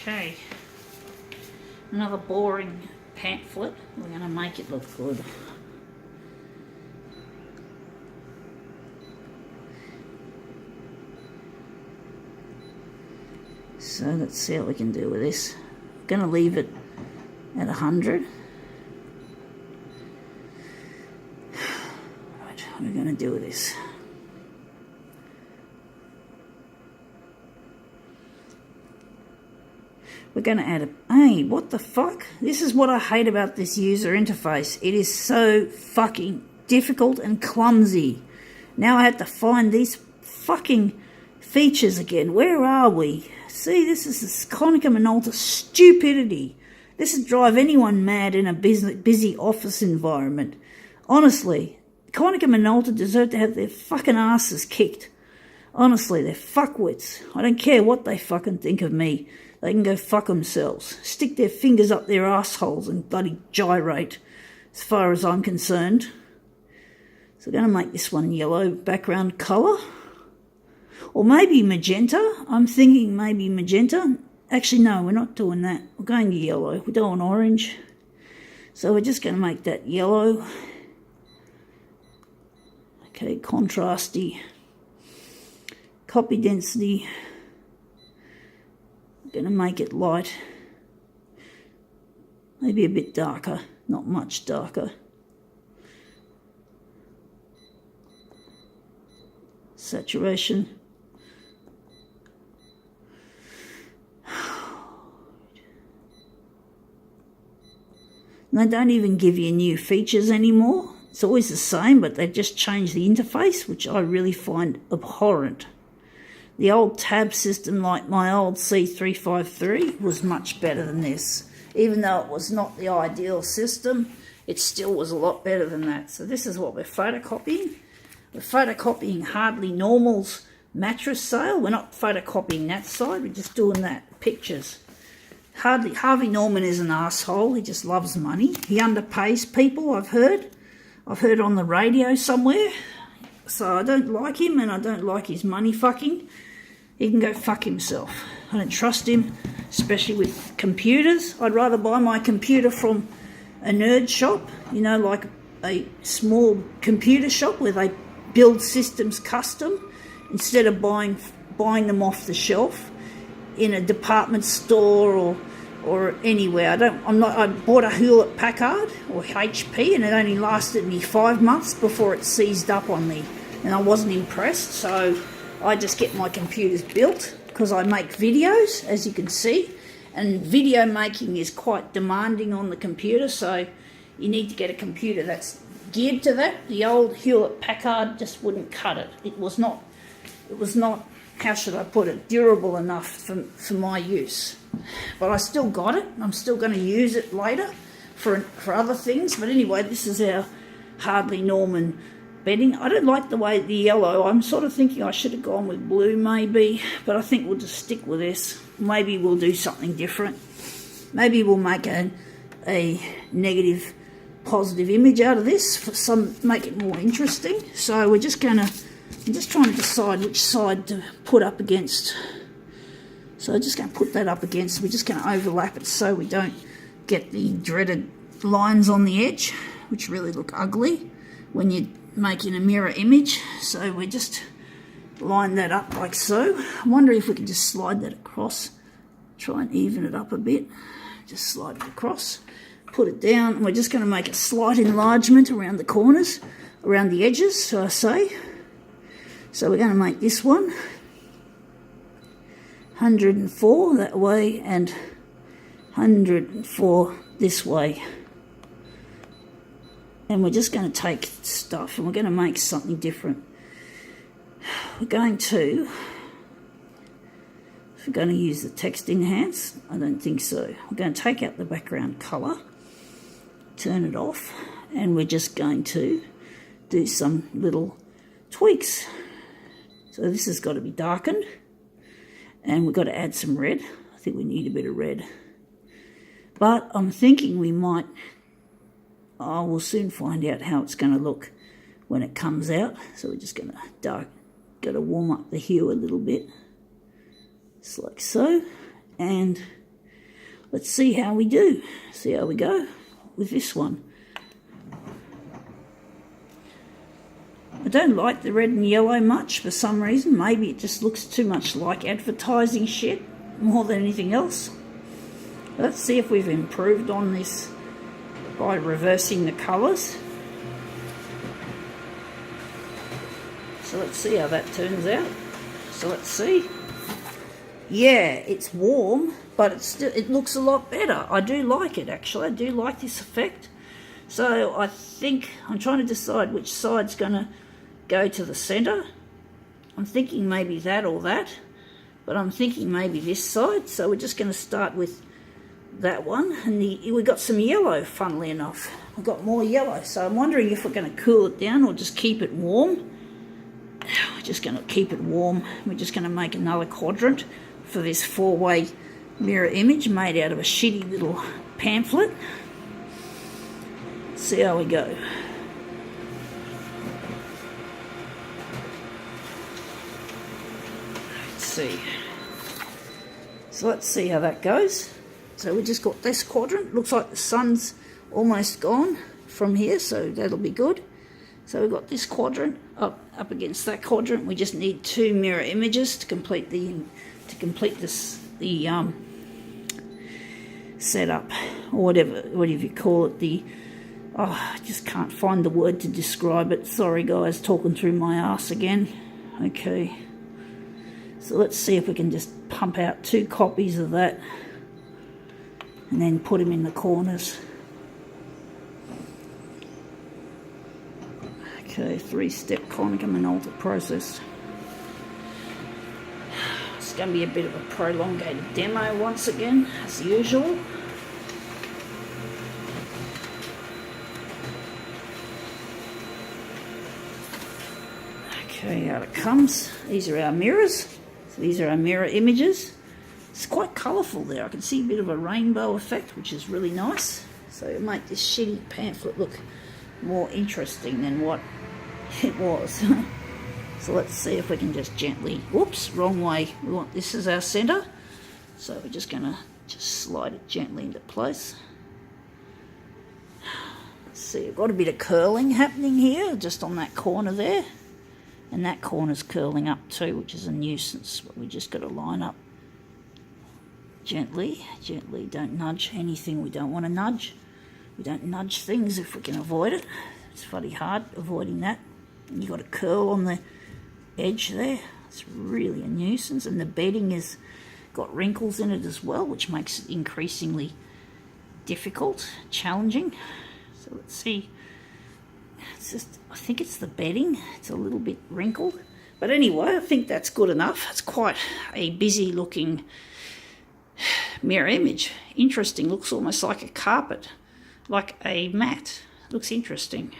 Okay, another boring pamphlet. We're going to make it look good. So let's see what we can do with this. I'm going to leave it at 100. Right, what are we going to do with this? We're going to add a... Hey, what the fuck? This is what I hate about this user interface. It is so fucking difficult and clumsy. Now I have to find these fucking features again. Where are we? See, this is this Konica Minolta stupidity. This would drive anyone mad in a busy office environment. Honestly, Konica Minolta deserve to have their fucking asses kicked. Honestly, they're fuckwits. I don't care what they fucking think of me. They can go fuck themselves. Stick their fingers up their assholes and bloody gyrate, as far as I'm concerned. So I'm going to make this one yellow background colour. Or maybe magenta. I'm thinking maybe magenta. Actually, no, we're not doing that. We're going yellow. We're doing orange. So we're just going to make that yellow. Okay, contrasty. Copy density. I'm going to make it light. Maybe a bit darker. Not much darker. Saturation. And they don't even give you new features anymore. It's always the same, but they've just changed the interface, which I really find abhorrent. The old tab system, like my old C353, was much better than this. Even though it was not the ideal system, it still was a lot better than that. So this is what we're photocopying. We're photocopying Hardly Normal's mattress sale. We're not photocopying that side, we're just doing that, pictures. Harvey Norman is an asshole. He just loves money. He underpays people, I've heard. I've heard on the radio somewhere. So I don't like him, and I don't like his money fucking. He can go fuck himself. I don't trust him, especially with computers. I'd rather buy my computer from a nerd shop, you know, like a small computer shop where they build systems custom, instead of buying them off the shelf in a department store or anywhere. I bought a Hewlett Packard or HP, and it only lasted me 5 months before it seized up on me, and I wasn't impressed. So I just get my computers built because I make videos, as you can see, and video making is quite demanding on the computer, so you need to get a computer that's geared to that. The old Hewlett Packard just wouldn't cut it. It was not, how should I put it, durable enough for my use. But I still got it. I'm still going to use it later for other things. But anyway, this is our Hardly Norman bedding. I don't like the way the yellow. I'm sort of thinking I should have gone with blue maybe, but I think we'll just stick with this. Maybe we'll do something different. Maybe we'll make a negative positive image out of this, make it more interesting. So I'm just trying to decide which side to put up against. So I'm just going to put that up against. We're just going to overlap it so we don't get the dreaded lines on the edge, which really look ugly when you're making a mirror image. So we just line that up like so. I'm wondering if we can just slide that across, try and even it up a bit. Just slide it across, put it down, and we're just going to make a slight enlargement around the corners, around the edges, so I say. So we're going to make this one 104 that way and 104 this way. And we're just going to take stuff and we're going to make something different. We're going to use the text enhance. I don't think so. We're going to take out the background colour, turn it off, and we're just going to do some little tweaks. So this has got to be darkened, and we've got to add some red. I think we need a bit of red. But I'm thinking we might, we'll soon find out how it's going to look when it comes out. So we're just going to warm up the hue a little bit. Just like so. And let's see how we do. See how we go with this one. I don't like the red and yellow much for some reason. Maybe it just looks too much like advertising shit more than anything else. Let's see if we've improved on this by reversing the colours. So let's see how that turns out. So let's see. Yeah, it's warm, but it looks a lot better. I do like it, actually. I do like this effect. So I think I'm trying to decide which side's going to go to the centre. I'm thinking maybe that or that, but I'm thinking maybe this side. So we're just going to start with that one. And we got some yellow, funnily enough. We've got more yellow. So I'm wondering if we're going to cool it down or just keep it warm. We're just going to keep it warm. We're just going to make another quadrant for this 4-way mirror image made out of a shitty little pamphlet. See how we go. Let's see. So let's see how that goes. So we just got this quadrant. Looks like the sun's almost gone from here, so that'll be good. So we've got this quadrant up against that quadrant. We just need 2 mirror images to complete the setup, or whatever you call it. I just can't find the word to describe it. Sorry guys, talking through my ass again. Okay, so let's see if we can just pump out 2 copies of that and then put them in the corners. Okay, 3-step Konica Minolta process. It's going to be a bit of a prolongated demo once again, as usual. Okay, out it comes. These are our mirrors. So these are our mirror images. It's quite colourful there. I can see a bit of a rainbow effect, which is really nice. So it'll make this shitty pamphlet look more interesting than what it was. So let's see if we can just gently, whoops, wrong way. We want this as our centre. So we're just going to slide it gently into place. Let's see, I've got a bit of curling happening here, just on that corner there. And that corner's curling up too, which is a nuisance. But we just got to line up gently, don't nudge anything we don't want to nudge. We don't nudge things if we can avoid it. It's pretty hard avoiding that. And you've got a curl on the edge there. It's really a nuisance. And the bedding has got wrinkles in it as well, which makes it increasingly difficult, challenging. So let's see. It's just, I think it's the bedding. It's a little bit wrinkled. But anyway, I think that's good enough. It's quite a busy looking mirror image. Interesting. Looks almost like a carpet, like a mat. Looks interesting.